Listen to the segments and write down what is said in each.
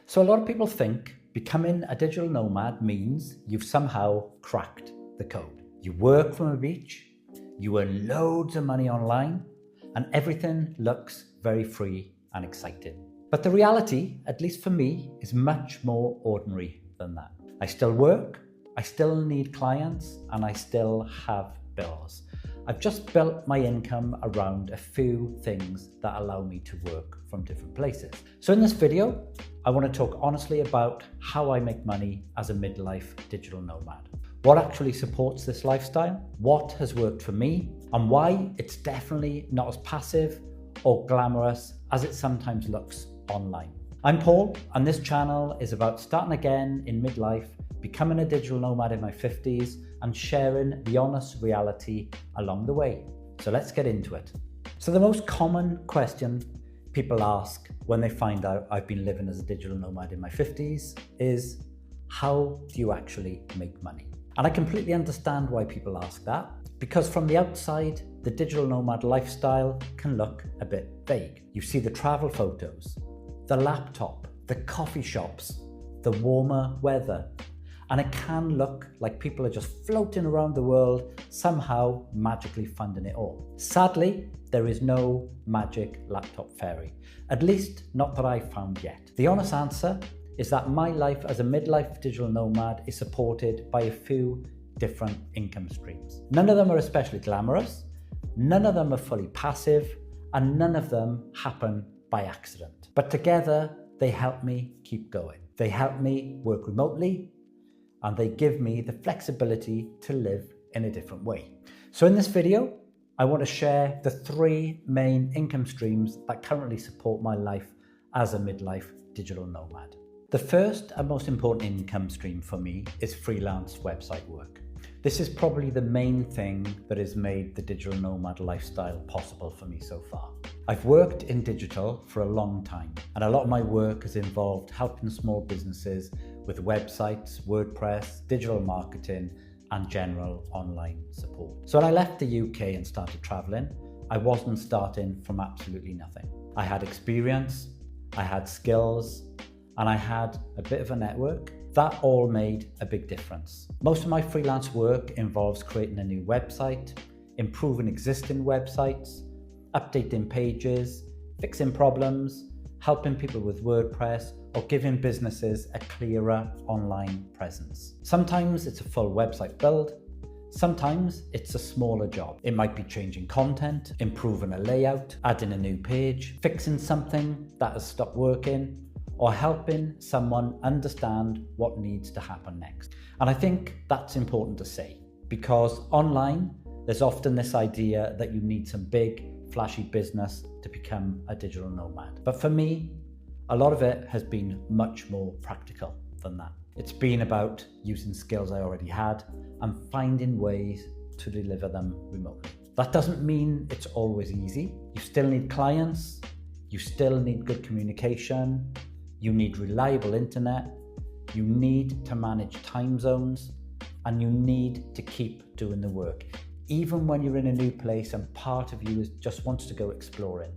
So a lot of people think becoming a digital nomad means you've somehow cracked the code. You work from a beach, you earn loads of money online, and everything looks very free and exciting. But the reality, at least for me, is much more ordinary than that. I still work, I still need clients, and I still have bills. I've just built my income around a few things that allow me to work from different places. So in this video, I want to talk honestly about how I make money as a midlife digital nomad. What actually supports this lifestyle, what has worked for me, and why it's definitely not as passive or glamorous as it sometimes looks online. I'm Paul, and this channel is about starting again in midlife, becoming a digital nomad in my 50s, and sharing the honest reality along the way. So let's get into it. So the most common question people ask when they find out I've been living as a digital nomad in my 50s is, how do you actually make money? And I completely understand why people ask that, because from the outside, the digital nomad lifestyle can look a bit vague. You see the travel photos, the laptop, the coffee shops, the warmer weather, and it can look like people are just floating around the world, somehow magically funding it all. Sadly, there is no magic laptop fairy, at least not that I've found yet. The honest answer is that my life as a midlife digital nomad is supported by a few different income streams. None of them are especially glamorous, none of them are fully passive, and none of them happen by accident. But together, they help me keep going. They help me work remotely, and they give me the flexibility to live in a different way. So in this video, I want to share the three main income streams that currently support my life as a midlife digital nomad. The first and most important income stream for me is freelance website work. This is probably the main thing that has made the digital nomad lifestyle possible for me so far. I've worked in digital for a long time, and a lot of my work has involved helping small businesses with websites, WordPress, digital marketing, and general online support. So when I left the UK and started traveling, I wasn't starting from absolutely nothing. I had experience, I had skills, and I had a bit of a network. That all made a big difference. Most of my freelance work involves creating a new website, improving existing websites, updating pages, fixing problems, helping people with WordPress, or giving businesses a clearer online presence. Sometimes it's a full website build, sometimes it's a smaller job. It might be changing content, improving a layout, adding a new page, fixing something that has stopped working, or helping someone understand what needs to happen next. And I think that's important to say, because online, there's often this idea that you need some big, flashy business to become a digital nomad. But for me, a lot of it has been much more practical than that. It's been about using skills I already had and finding ways to deliver them remotely. That doesn't mean it's always easy. You still need clients, you still need good communication, you need reliable internet, you need to manage time zones, and you need to keep doing the work, even when you're in a new place and part of you just wants to go exploring.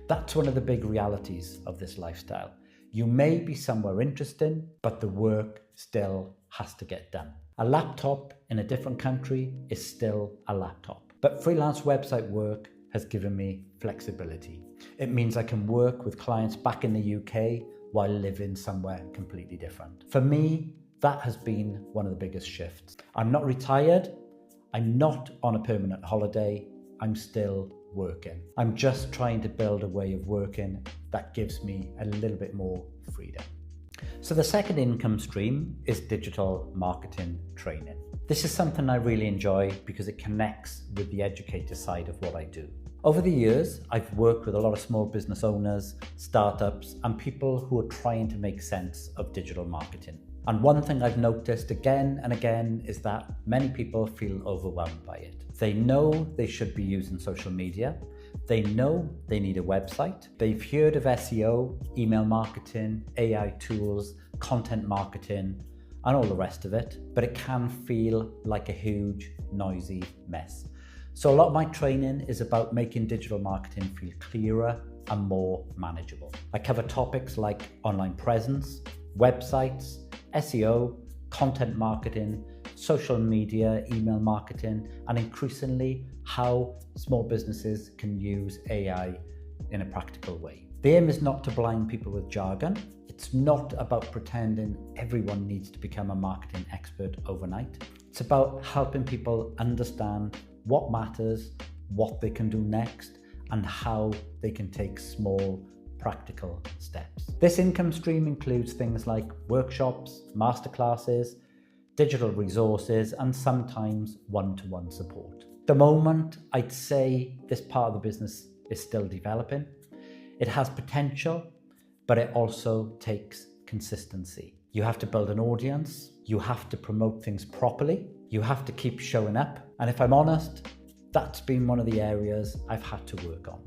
That's one of the big realities of this lifestyle. You may be somewhere interesting, but the work still has to get done. A laptop in a different country is still a laptop. But freelance website work has given me flexibility. It means I can work with clients back in the UK while living somewhere completely different. For me, that has been one of the biggest shifts. I'm not retired, I'm not on a permanent holiday, I'm still working. I'm just trying to build a way of working that gives me a little bit more freedom. So the second income stream is digital marketing training. This is something I really enjoy because it connects with the educator side of what I do. Over the years, I've worked with a lot of small business owners, startups, and people who are trying to make sense of digital marketing. And one thing I've noticed again and again is that many people feel overwhelmed by it. They know they should be using social media. They know they need a website. They've heard of SEO, email marketing, AI tools, content marketing, and all the rest of it, but it can feel like a huge, noisy mess. So a lot of my training is about making digital marketing feel clearer and more manageable. I cover topics like online presence, websites, SEO, content marketing, social media, email marketing, and increasingly how small businesses can use AI in a practical way. The aim is not to blind people with jargon. It's not about pretending everyone needs to become a marketing expert overnight. It's about helping people understand what matters, what they can do next, and how they can take small, practical steps. This income stream includes things like workshops, masterclasses, digital resources, and sometimes one-to-one support. At the moment, I'd say this part of the business is still developing. It has potential, but it also takes consistency. You have to build an audience, you have to promote things properly, you have to keep showing up, and if I'm honest, that's been one of the areas I've had to work on.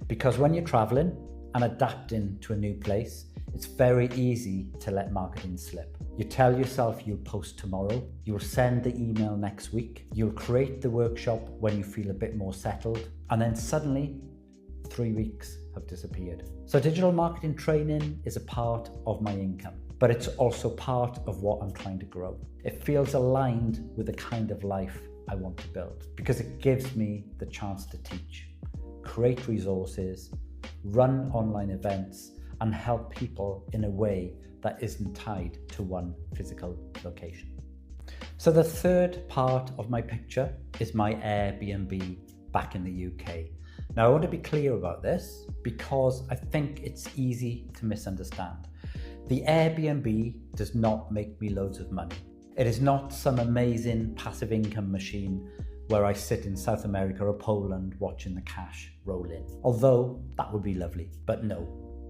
Because when you're traveling and adapting to a new place, it's very easy to let marketing slip. You tell yourself you'll post tomorrow, you'll send the email next week, you'll create the workshop when you feel a bit more settled, and then suddenly 3 weeks have disappeared. So digital marketing training is a part of my income, but it's also part of what I'm trying to grow. It feels aligned with the kind of life I want to build because it gives me the chance to teach, create resources, run online events, and help people in a way that isn't tied to one physical location. So the third part of my picture is my Airbnb back in the UK. Now I want to be clear about this because I think it's easy to misunderstand. The Airbnb does not make me loads of money. It is not some amazing passive income machine where I sit in South America or Poland watching the cash roll in. Although that would be lovely, but no.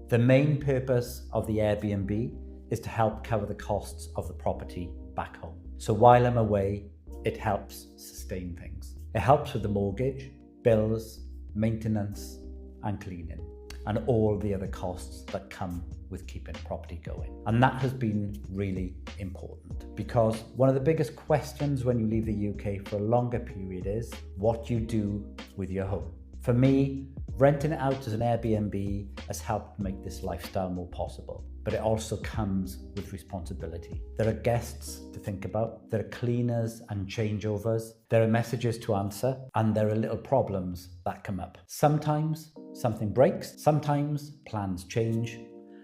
The main purpose of the Airbnb is to help cover the costs of the property back home. So while I'm away, it helps sustain things. It helps with the mortgage, bills, maintenance, and cleaning, and all the other costs that come with keeping property going. And that has been really important because one of the biggest questions when you leave the UK for a longer period is what you do with your home. For me, renting it out as an Airbnb has helped make this lifestyle more possible, but it also comes with responsibility. There are guests to think about, there are cleaners and changeovers, there are messages to answer, and there are little problems that come up. Sometimes something breaks, sometimes plans change,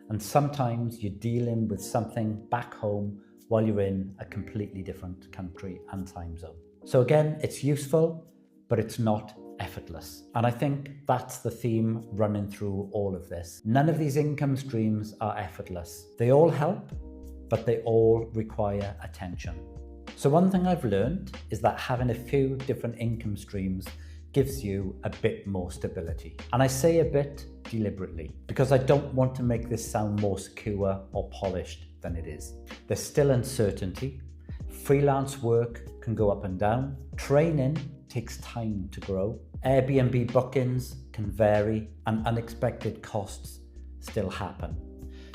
and sometimes you're dealing with something back home while you're in a completely different country and time zone. So again, it's useful, but it's not effortless. And I think that's the theme running through all of this. None of these income streams are effortless. They all help, but they all require attention. So one thing I've learned is that having a few different income streams gives you a bit more stability. And I say a bit deliberately because I don't want to make this sound more secure or polished than it is. There's still uncertainty. Freelance work can go up and down. Training takes time to grow. Airbnb bookings can vary and unexpected costs still happen.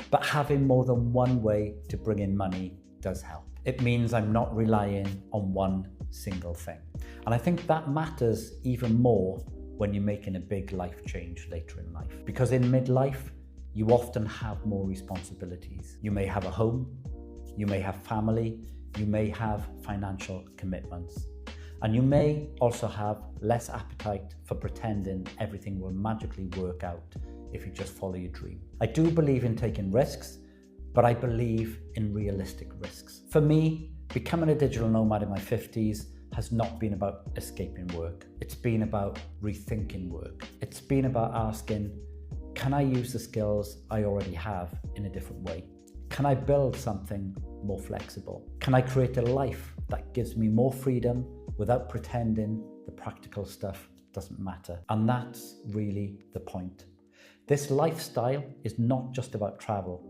But having more than one way to bring in money does help. It means I'm not relying on one single thing. And I think that matters even more when you're making a big life change later in life. Because in midlife, you often have more responsibilities. You may have a home, you may have family, you may have financial commitments. And you may also have less appetite for pretending everything will magically work out if you just follow your dream. I do believe in taking risks, but I believe in realistic risks. For me, becoming a digital nomad in my 50s has not been about escaping work. It's been about rethinking work. It's been about asking, can I use the skills I already have in a different way? Can I build something more flexible? Can I create a life that gives me more freedom without pretending the practical stuff doesn't matter? And that's really the point. This lifestyle is not just about travel.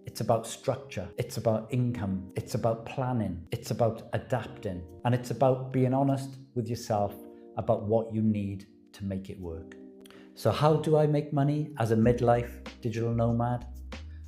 It's about structure, it's about income, it's about planning, it's about adapting, and it's about being honest with yourself about what you need to make it work. So how do I make money as a midlife digital nomad?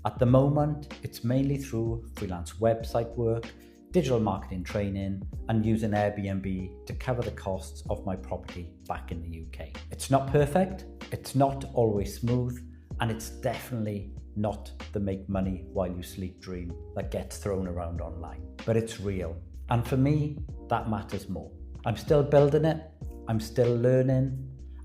At the moment, it's mainly through freelance website work, digital marketing training, and using Airbnb to cover the costs of my property back in the UK. It's not perfect, it's not always smooth, and it's definitely not the make money while you sleep dream that gets thrown around online. But it's real. And for me, that matters more. I'm still building it, I'm still learning,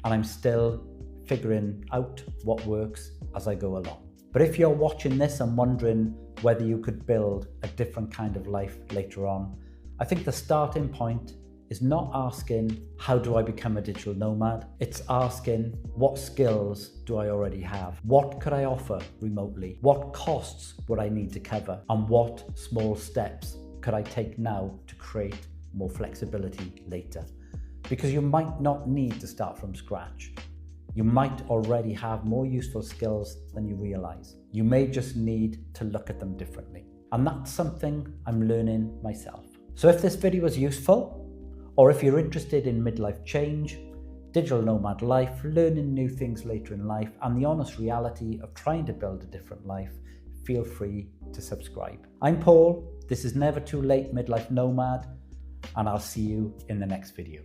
and I'm still figuring out what works as I go along. But if you're watching this and wondering whether you could build a different kind of life later on, I think the starting point is not asking, how do I become a digital nomad? It's asking, what skills do I already have? What could I offer remotely? What costs would I need to cover? And what small steps could I take now to create more flexibility later? Because you might not need to start from scratch. You might already have more useful skills than you realize. You may just need to look at them differently. And that's something I'm learning myself. So if this video was useful, or if you're interested in midlife change, digital nomad life, learning new things later in life, and the honest reality of trying to build a different life, feel free to subscribe. I'm Paul, this is Never Too Late Midlife Nomad, and I'll see you in the next video.